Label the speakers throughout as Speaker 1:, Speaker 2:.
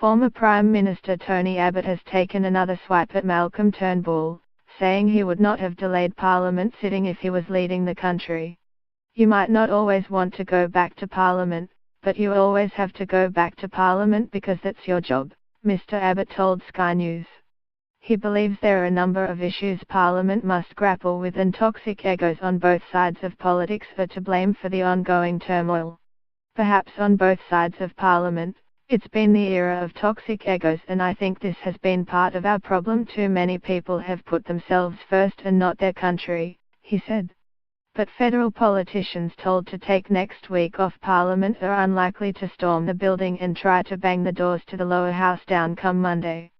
Speaker 1: Former Prime Minister Tony Abbott has taken another swipe at Malcolm Turnbull, saying he would not have delayed Parliament sitting if he was leading the country. "You might not always want to go back to Parliament, but you always have to go back to Parliament because that's your job," Mr. Abbott told Sky News. He believes there are a number of issues Parliament must grapple with and toxic egos on both sides of politics are to blame for the ongoing turmoil. "Perhaps on both sides of Parliament, it's been the era of toxic egos, and I think this has been part of our problem. Too many people have put themselves first and not their country," he said. But federal politicians told to take next week off Parliament are unlikely to storm the building and try to bang the doors to the lower house down come Monday.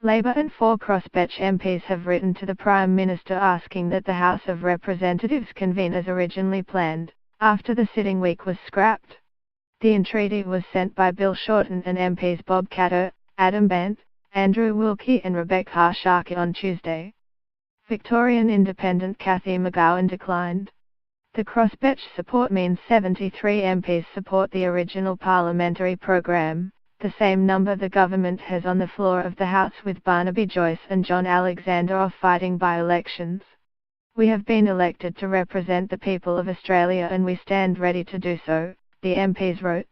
Speaker 1: Labour and 4 crossbench MPs have written to the Prime Minister asking that the House of Representatives convene as originally planned, after the sitting week was scrapped. The entreaty was sent by Bill Shorten and MPs Bob Catter, Adam Bent, Andrew Wilkie and Rebecca Sharkey on Tuesday. Victorian Independent Cathy McGowan declined. The crossbench support means 73 MPs support the original parliamentary programme, the same number the government has on the floor of the House, with Barnaby Joyce and John Alexander off fighting by-elections. "We have been elected to represent the people of Australia and we stand ready to do so," the MPs wrote.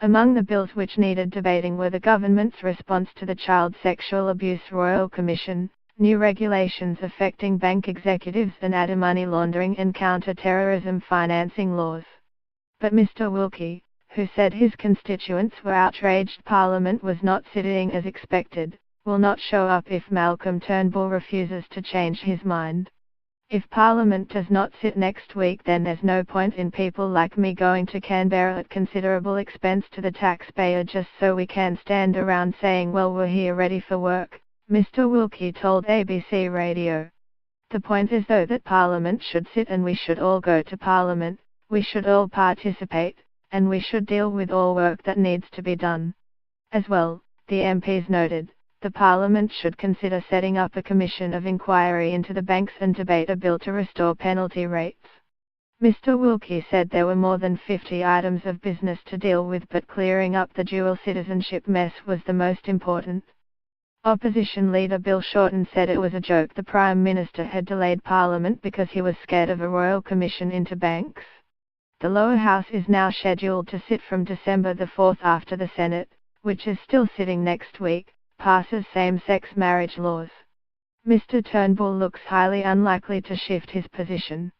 Speaker 1: Among the bills which needed debating were the government's response to the Child Sexual Abuse Royal Commission, new regulations affecting bank executives and anti-money laundering and counter-terrorism financing laws. But Mr. Wilkie, who said his constituents were outraged Parliament was not sitting as expected, will not show up if Malcolm Turnbull refuses to change his mind. "If Parliament does not sit next week, then there's no point in people like me going to Canberra at considerable expense to the taxpayer just so we can stand around saying, well, we're here ready for work," Mr. Wilkie told ABC Radio. "The point is though that Parliament should sit and we should all go to Parliament, we should all participate, and we should deal with all work that needs to be done." As well, the MPs noted, the Parliament should consider setting up a commission of inquiry into the banks and debate a bill to restore penalty rates. Mr. Wilkie said there were more than 50 items of business to deal with, but clearing up the dual citizenship mess was the most important. Opposition leader Bill Shorten said it was a joke the Prime Minister had delayed Parliament because he was scared of a royal commission into banks. The lower house is now scheduled to sit from December the 4th after the Senate, which is still sitting next week, passes same-sex marriage laws. Mr. Turnbull looks highly unlikely to shift his position.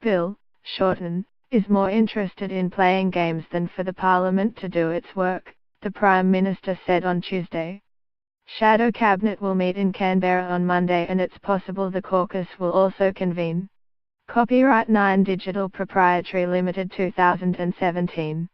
Speaker 1: Bill Shorten is more interested in playing games than for the Parliament to do its work, the Prime Minister said on Tuesday. Shadow Cabinet will meet in Canberra on Monday and it's possible the caucus will also convene. Copyright 9 Digital Proprietary Limited 2017.